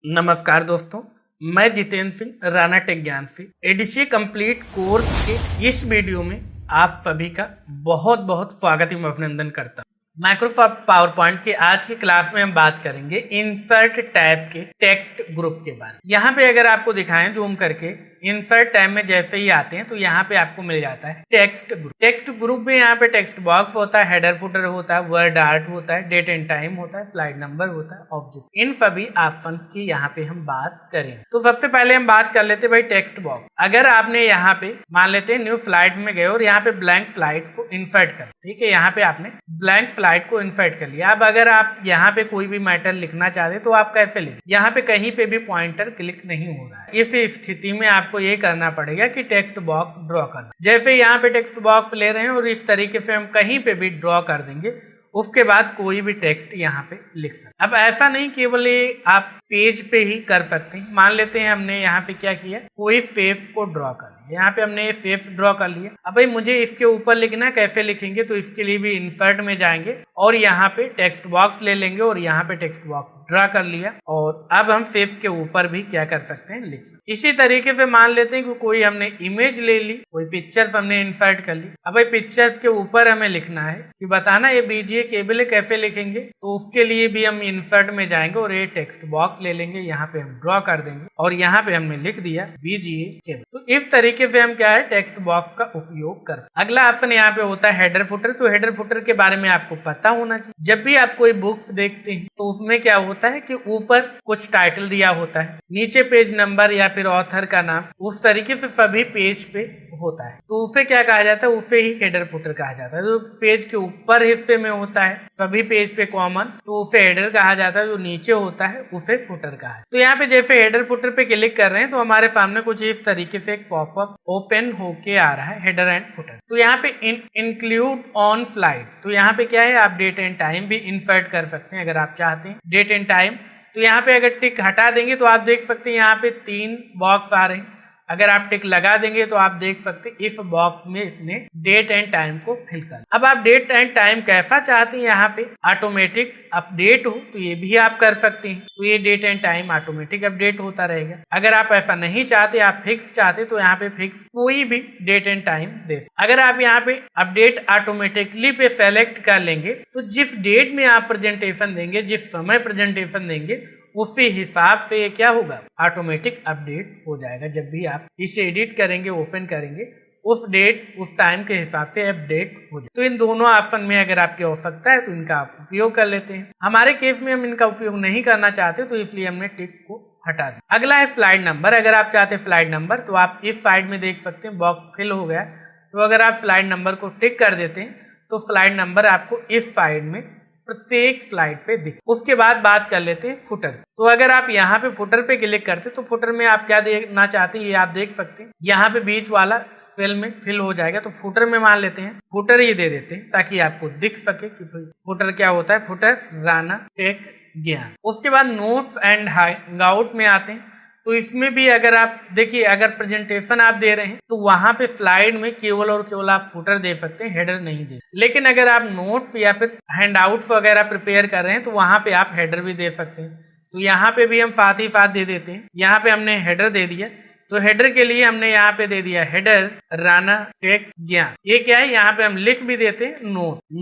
नमस्कार दोस्तों, मैं जितेंद्र सिंह राणा टेक ज्ञान से एडीसी कंप्लीट कोर्स के इस वीडियो में आप सभी का बहुत बहुत स्वागत एवं अभिनंदन करता हूं। माइक्रोसॉफ्ट पावर पॉइंट के आज की क्लास में हम बात करेंगे इंसर्ट टैब के टेक्स्ट ग्रुप के बारे में। यहाँ पे अगर आपको दिखाएं जूम करके, इंसर्ट टैब में जैसे ही आते हैं तो यहाँ पे आपको मिल जाता है टेक्स्ट ग्रुप। टेक्स्ट ग्रुप में यहाँ पे टेक्स्ट बॉक्स होता है, हेडर फुटर होता है, वर्ड आर्ट होता है, डेट एंड टाइम होता है, स्लाइड नंबर होता है, ऑब्जेक्ट। इन सभी ऑप्शंस की यहाँ पे हम बात करेंगे। तो सबसे पहले हम बात कर लेते हैं भाई टेक्स्ट बॉक्स। अगर आपने यहाँ पे मान लेते हैं न्यू स्लाइड में गए और यहाँ पे ब्लैंक स्लाइड को इंसर्ट कर, ठीक है, यहाँ पे आपने ब्लैंक स्लाइड को इंसर्ट कर लिया। अब अगर आप यहाँ पे कोई भी मैटर लिखना चाहते तो आप कैसे लिखें? यहाँ पे कहीं पे भी पॉइंटर क्लिक नहीं हो रहा है। इस स्थिति में आपको ये करना पड़ेगा कि टेक्स्ट बॉक्स ड्रॉ करना। जैसे यहाँ पे टेक्स्ट बॉक्स ले रहे हैं और इस तरीके से हम कहीं पे भी ड्रॉ कर देंगे, उसके बाद कोई भी टेक्स्ट यहाँ पे लिख सकते। अब ऐसा नहीं केवल ये आप पेज पे ही कर सकते हैं। मान लेते हैं हमने यहाँ पे क्या किया, कोई फेस को ड्रॉ कर लिया। यहाँ पे हमने ये फेस ड्रॉ कर लिया। अब भाई मुझे इसके ऊपर लिखना है, कैसे लिखेंगे? तो इसके लिए भी इंसर्ट में जाएंगे और यहाँ पे टेक्स्ट बॉक्स ले लेंगे और यहाँ पे टेक्स्ट बॉक्स ड्रॉ कर लिया और अब हम फेस के ऊपर भी क्या कर सकते हैं, लिख सकते। इसी तरीके से मान लेते हैं कि कोई हमने इमेज ले ली, कोई पिक्चर्स हमने इंसर्ट कर ली। अब भाई पिक्चर्स के ऊपर हमें लिखना है कि बताना ये बीजीए केबल है, कैसे लिखेंगे? तो उसके लिए भी हम इंसर्ट में जाएंगे और ये टेक्स्ट बॉक्स ले लेंगे, यहाँ पे हम ड्रॉ कर देंगे और यहाँ पे हमने लिख दिया बीजीए केबल। तो इस तरीके से हम क्या है, टेक्स्ट बॉक्स का उपयोग कर सकते। अगला ऑप्शन यहाँ पे होता है हेडर फुटर। तो हेडर फुटर के बारे में आपको पता होना चाहिए। जब भी आप कोई बुक्स देखते हैं तो उसमें क्या होता है कि ऊपर कुछ टाइटल दिया होता है, नीचे पेज नंबर या फिर ऑथर का नाम, उस तरीके से सभी पेज पे होता है। तो उसे क्या कहा जाता है, उसे ही हेडर फुटर कहा जाता है। जो पेज के ऊपर हिस्से में होता है सभी पेज पे कॉमन, तो उसे हेडर कहा जाता है। जो नीचे होता है उसे फुटर कहा है। तो यहाँ पे जैसे हेडर फुटर पे क्लिक कर रहे हैं तो हमारे सामने कुछ इस तरीके से एक पॉपअप ओपन होके आ रहा है, हेडर एंड फुटर। तो यहाँ पे इंक्लूड ऑन स्लाइड, तो यहाँ पे क्या है, आप डेट एंड टाइम भी इंसर्ट कर सकते हैं अगर आप चाहते हैं। डेट एंड टाइम, तो यहाँ पे अगर टिक हटा देंगे तो आप देख सकते हैं यहाँ पे 3 बॉक्स आ रहे हैं। अगर आप टिक लगा देंगे तो आप देख सकते हैं इस बॉक्स में इसने डेट एंड टाइम को फिल कर। अब आप डेट एंड टाइम कैसा चाहते हैं, यहाँ पे ऑटोमेटिक अपडेट हो तो ये भी आप कर सकते हैं। तो ये date and time automatic update होता रहेगा। अगर आप ऐसा नहीं चाहते, आप फिक्स चाहते, तो यहाँ पे फिक्स कोई भी डेट एंड टाइम दे। अगर आप यहाँ पे अपडेट ऑटोमेटिकली पे सेलेक्ट कर लेंगे तो जिस डेट में आप प्रेजेंटेशन देंगे, जिस समय प्रेजेंटेशन देंगे, उसी हिसाब से ये क्या होगा, ऑटोमेटिक अपडेट हो जाएगा। जब भी आप इसे एडिट करेंगे, ओपन करेंगे, उस डेट उस टाइम के हिसाब से अपडेट हो जाए। तो इन दोनों ऑप्शन में अगर आपकी आवश्यकता है तो इनका आप उपयोग कर लेते हैं। हमारे केस में हम इनका उपयोग नहीं करना चाहते तो इसलिए हमने टिक को हटा दिया। अगला है स्लाइड नंबर। अगर आप चाहते हैं स्लाइड नंबर तो आप इस साइड में देख सकते हैं बॉक्स फिल हो गया। तो अगर आप स्लाइड नंबर को टिक कर देते हैं तो स्लाइड नंबर आपको इस साइड में प्रत्येक स्लाइड पे दिखे। उसके बाद बात कर लेते हैं फुटर। तो अगर आप यहाँ पे फुटर पे क्लिक करते तो फुटर में आप क्या देखना चाहते हैं ये आप देख सकते हैं। यहाँ पे बीच वाला सेल में फिल हो जाएगा। तो फुटर में मान लेते हैं फुटर ही दे देते हैं ताकि आपको दिख सके कि फुटर क्या होता है। फुटर राणा टेक ज्ञान। उसके बाद नोट्स एंड हैंगआउट में आते हैं। तो इसमें भी अगर आप देखिए, अगर प्रेजेंटेशन आप दे रहे हैं तो वहां पे स्लाइड में केवल और केवल आप फुटर दे सकते हैं, हेडर नहीं दे। लेकिन अगर आप नोट्स या फिर हैंडआउट्स वगैरह प्रिपेयर कर रहे हैं तो वहां पे आप हेडर भी दे सकते हैं। तो यहाँ पे भी हम साथ ही साथ दे देते हैं। यहाँ पे हमने हेडर दे दिया। तो हेडर के लिए हमने यहाँ पे दे दिया हेडर राणा टेक ज्ञान। ये क्या है, यहाँ पे हम लिख भी देते हैं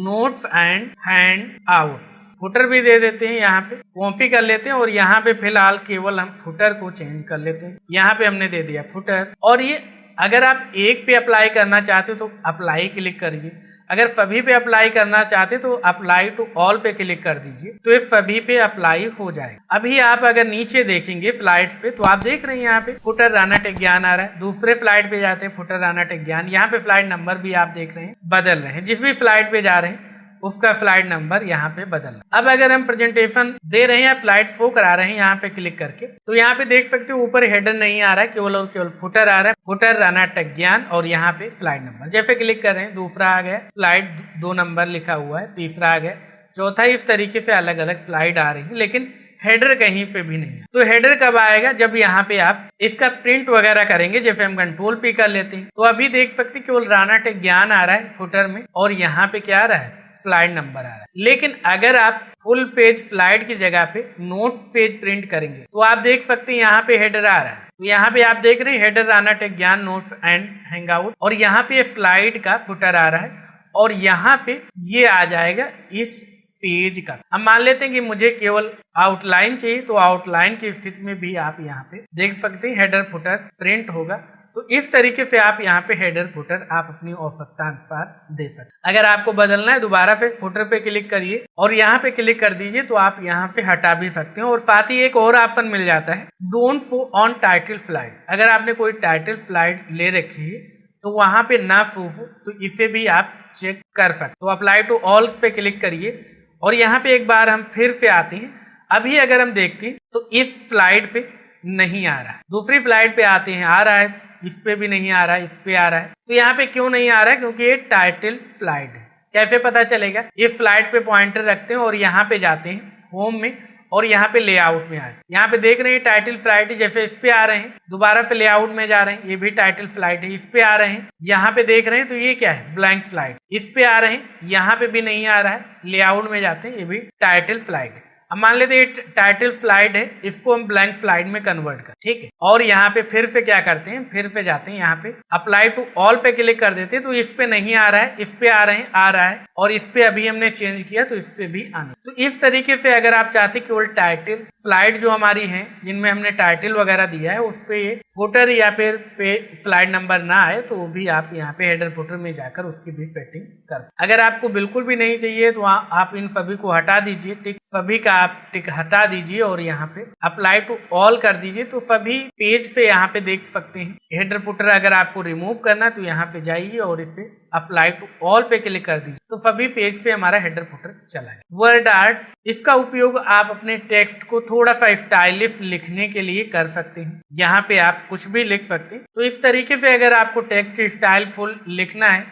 notes and hand outs. Footer भी दे देते हैं, यहाँ पे कॉपी कर लेते हैं और यहाँ पे फिलहाल केवल हम फुटर को चेंज कर लेते हैं। यहाँ पे हमने दे दिया फुटर। और ये अगर आप एक पे अप्लाई करना चाहते हो तो अप्लाई क्लिक करिए। अगर सभी पे अप्लाई करना चाहते तो अप्लाई टू ऑल पे क्लिक कर दीजिए, तो ये सभी पे अप्लाई हो जाएगा। अभी आप अगर नीचे देखेंगे स्लाइड्स पे तो आप देख रहे हैं यहाँ पे फुटर राणा टेक ज्ञान आ रहा है। दूसरे स्लाइड पे जाते हैं फुटर राणा टेक ज्ञान। यहाँ पे स्लाइड नंबर भी आप देख रहे हैं बदल रहे हैं। जिस भी स्लाइड पे जा रहे हैं उसका स्लाइड नंबर यहाँ पे बदल। अब अगर हम प्रेजेंटेशन दे रहे हैं या स्लाइड शो करा रहे हैं यहाँ पे क्लिक करके, तो यहाँ पे देख सकते हो ऊपर हेडर नहीं आ रहा है, केवल और केवल फुटर आ रहा है, फुटर राणा टेक ज्ञान। और यहाँ पे स्लाइड नंबर जैसे क्लिक कर रहे हैं, दूसरा आ गया, स्लाइड 2 नंबर लिखा हुआ है, तीसरा आ गया, चौथा। इस तरीके से अलग अलग स्लाइड आ रही है, लेकिन हेडर कहीं पे भी नहीं है। तो हेडर कब आएगा, जब यहाँ पे आप इसका प्रिंट वगैरह करेंगे। जैसे हम कंट्रोल पी कर लेते हैं तो अभी देख सकते केवल राणा टेक ज्ञान आ रहा है फुटर में, और यहाँ पे क्या आ रहा है, स्लाइड नंबर आ रहा है। लेकिन अगर आप फुल पेज स्लाइड की जगह पे नोट्स पेज प्रिंट करेंगे तो आप देख सकते हैं यहाँ पे हेडर आ रहा है। तो यहाँ पे आप देख रहे हैं हेडर राना टेक ज्ञान नोट्स एंड हैंगआउट, और यहाँ पे स्लाइड का फुटर आ रहा है और यहाँ पे ये आ जाएगा इस पेज का। अब मान लेते हैं कि मुझे केवल आउटलाइन चाहिए, तो आउटलाइन की स्थिति में भी आप यहाँ पे देख सकते हैं हेडर फुटर प्रिंट होगा। तो इस तरीके से आप यहाँ पे हेडर फुटर आप अपनी आवश्यकता अनुसार दे सकते। अगर आपको बदलना है दोबारा से फुटर पे क्लिक करिए और यहाँ पे क्लिक कर दीजिए तो आप यहाँ से हटा भी सकते हैं। और साथ ही एक और ऑप्शन मिल जाता है don't show on title slide. अगर आपने कोई टाइटल स्लाइड ले रखी है तो वहां पे ना शो हो तो इसे भी आप चेक कर सकते। तो अप्लाई टू ऑल पे क्लिक करिए और यहाँ पे एक बार हम फिर से आते हैं। अभी अगर हम देखते हैं तो इस स्लाइड पे नहीं आ रहा है, दूसरी स्लाइड पे आते हैं आ रहा है, इस पे भी नहीं आ रहा है, इस पे आ रहा है। तो यहाँ पे क्यों नहीं आ रहा है? क्योंकि ये टाइटल स्लाइड है। कैसे पता चलेगा? इस स्लाइड पे पॉइंटर रखते हैं और यहाँ पे जाते हैं होम में और यहाँ पे लेआउट में आए। यहाँ पे देख रहे हैं टाइटल स्लाइड है, जैसे इस पे आ रहे हैं दोबारा से लेआउट में जा रहे हैं, ये भी टाइटल स्लाइड है, इस पे आ रहे हैं। यहाँ पे देख रहे हैं तो ये क्या है? Blank slide. इस पे आ रहे हैं, यहाँ पे भी नहीं आ रहा है, लेआउट में जाते हैं, ये भी टाइटल स्लाइड है। अब मान लेते हैं टाइटल स्लाइड है, इसको हम ब्लैंक स्लाइड में कन्वर्ट कर, ठीक है। और यहाँ पे फिर से क्या करते हैं, फिर से जाते हैं यहाँ पे अप्लाई टू ऑल पे क्लिक कर देते हैं। तो इस पे नहीं आ रहा है, इस पे आ रहे हैं, आ रहा है, और इस पे अभी हमने चेंज किया तो इस पे भी आना। तो इस तरीके से अगर आप चाहते केवल टाइटल स्लाइड जो हमारी है जिनमें हमने टाइटल वगैरह दिया है उस पे ये फुटर या फिर पे स्लाइड नंबर ना आए तो वो भी आप यहाँ पे हेडर फुटर में जाकर उसकी भी सेटिंग कर सकते। अगर आपको बिल्कुल भी नहीं चाहिए तो आप इन सभी को हटा दीजिए, टिक सभी का आप टिक हटा दीजिए और यहाँ पे अप्लाई टू ऑल कर दीजिए। तो सभी पेज से यहाँ पे देख सकते हैं हेडर फुटर। अगर आपको रिमूव करना तो यहाँ पे जाइए और इसे अप्लाई टू ऑल पे क्लिक कर दीजिए तो सभी पेज पे हमारा हेडर फुटर चला गया। वर्ड आर्ट, इसका उपयोग आप अपने टेक्स्ट को थोड़ा सा स्टाइलिश लिखने के लिए कर सकते हैं। यहाँ पे आप कुछ भी लिख सकते हैं। तो इस तरीके से अगर आपको टेक्स्ट स्टाइलफुल लिखना है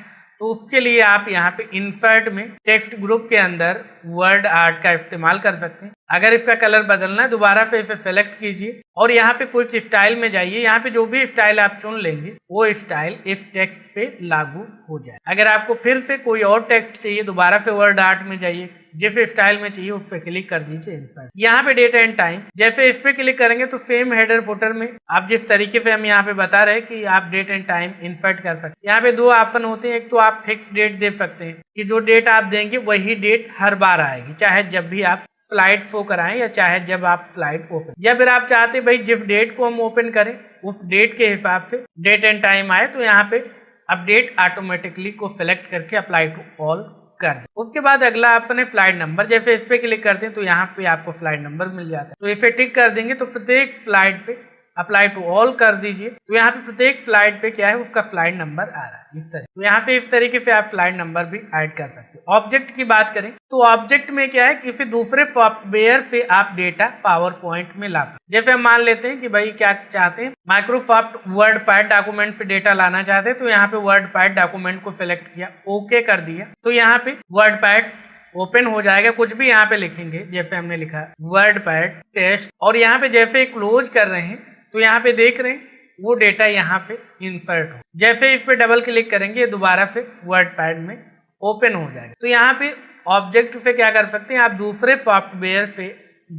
तो उसके लिए आप यहाँ पे इंसर्ट में टेक्स्ट ग्रुप के अंदर वर्ड आर्ट का इस्तेमाल कर सकते हैं। अगर इसका कलर बदलना है दोबारा से इसे सेलेक्ट कीजिए और यहाँ पे कोई स्टाइल में जाइए। यहाँ पे जो भी स्टाइल आप चुन लेंगे वो स्टाइल इस टेक्स्ट पे लागू हो जाए। अगर आपको फिर से कोई और टेक्स्ट चाहिए दोबारा से वर्ड आर्ट में जाइए, जिस स्टाइल में चाहिए उस पर क्लिक कर दीजिए इंसर्ट। यहाँ पे डेट एंड टाइम, जैसे इस पे क्लिक करेंगे तो सेम हेडर फुटर में आप जिस तरीके से हम यहाँ पे बता रहे हैं कि आप डेट एंड टाइम इंसर्ट कर सकते हैं। यहाँ पे दो ऑप्शन होते हैं, एक तो आप फिक्स डेट दे सकते हैं कि जो डेट आप देंगे वही डेट हर बार आएगी, चाहे जब भी आप स्लाइड शो कराएं या चाहे जब आप स्लाइड ओपन, या फिर आप चाहते हैं भाई जिस डेट को हम ओपन करें उस डेट के हिसाब से डेट एंड टाइम आए तो यहाँ पे अपडेट ऑटोमेटिकली को सिलेक्ट करके अप्लाई टू ऑल कर दे। उसके बाद अगला ऑप्शन है स्लाइड नंबर। जैसे इस पे क्लिक करते हैं तो यहाँ पे आपको स्लाइड नंबर मिल जाता है। तो इसे टिक कर देंगे तो प्रत्येक स्लाइड पे अप्लाई टू ऑल कर दीजिए तो यहाँ पे प्रत्येक स्लाइड पे क्या है उसका स्लाइड नंबर आ रहा है इस तरह। तो यहाँ से इस तरीके से आप स्लाइड नंबर भी ऐड कर सकते हैं। ऑब्जेक्ट की बात करें तो ऑब्जेक्ट में क्या है, किसी दूसरे सॉफ्टवेयर से आप डेटा पावर पॉइंट में ला सकते। जैसे हम मान लेते हैं कि भाई क्या चाहते हैं, माइक्रोसॉफ्ट वर्ड पैड डॉक्यूमेंट से डेटा लाना चाहते हैं तो यहाँ पे वर्ड पैड डॉक्यूमेंट को सिलेक्ट किया, ओके कर दिया तो यहाँ पे वर्ड पैड ओपन हो जाएगा। कुछ भी यहाँ पे लिखेंगे, जैसे हमने लिखा वर्ड पैड टेस्ट और यहाँ पे जैसे क्लोज कर रहे हैं तो यहाँ पे देख रहे हैं वो डेटा यहाँ पे इंसर्ट हो। जैसे इस पे डबल क्लिक करेंगे दोबारा से वर्ड पैड में ओपन हो जाएगा। तो यहाँ पे ऑब्जेक्ट से क्या कर सकते हैं, आप दूसरे सॉफ्टवेयर से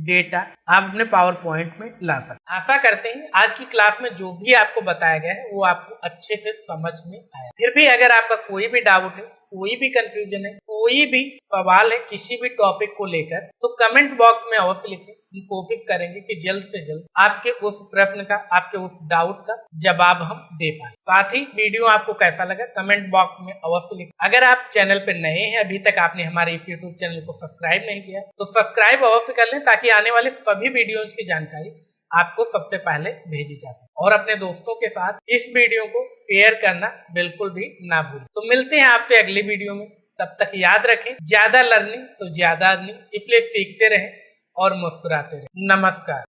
डेटा आप अपने पावर पॉइंट में ला सकते हैं। आशा करते हैं आज की क्लास में जो भी आपको बताया गया है वो आपको अच्छे से समझ में आया। फिर भी अगर आपका कोई भी डाउट है, कोई भी कंफ्यूजन है, कोई भी सवाल है किसी भी टॉपिक को लेकर तो कमेंट बॉक्स में अवश्य लिखें। हम कोशिश करेंगे कि जल्द से जल्द आपके उस प्रश्न का, आपके उस डाउट का जवाब हम दे पाए। साथ ही वीडियो आपको कैसा लगा कमेंट बॉक्स में अवश्य लिखें। अगर आप चैनल पर नए हैं, अभी तक आपने हमारे इस यूट्यूब चैनल को सब्सक्राइब नहीं किया तो सब्सक्राइब अवश्य कर लें ताकि आने वाले सभी वीडियोज की जानकारी आपको सबसे पहले भेजी जा सके। और अपने दोस्तों के साथ इस वीडियो को शेयर करना बिल्कुल भी ना भूलें। तो मिलते हैं आपसे अगली वीडियो में, तब तक याद रखें ज्यादा लर्निंग तो ज्यादा अर्निंग, इसलिए सीखते रहें और मुस्कुराते रहें। नमस्कार।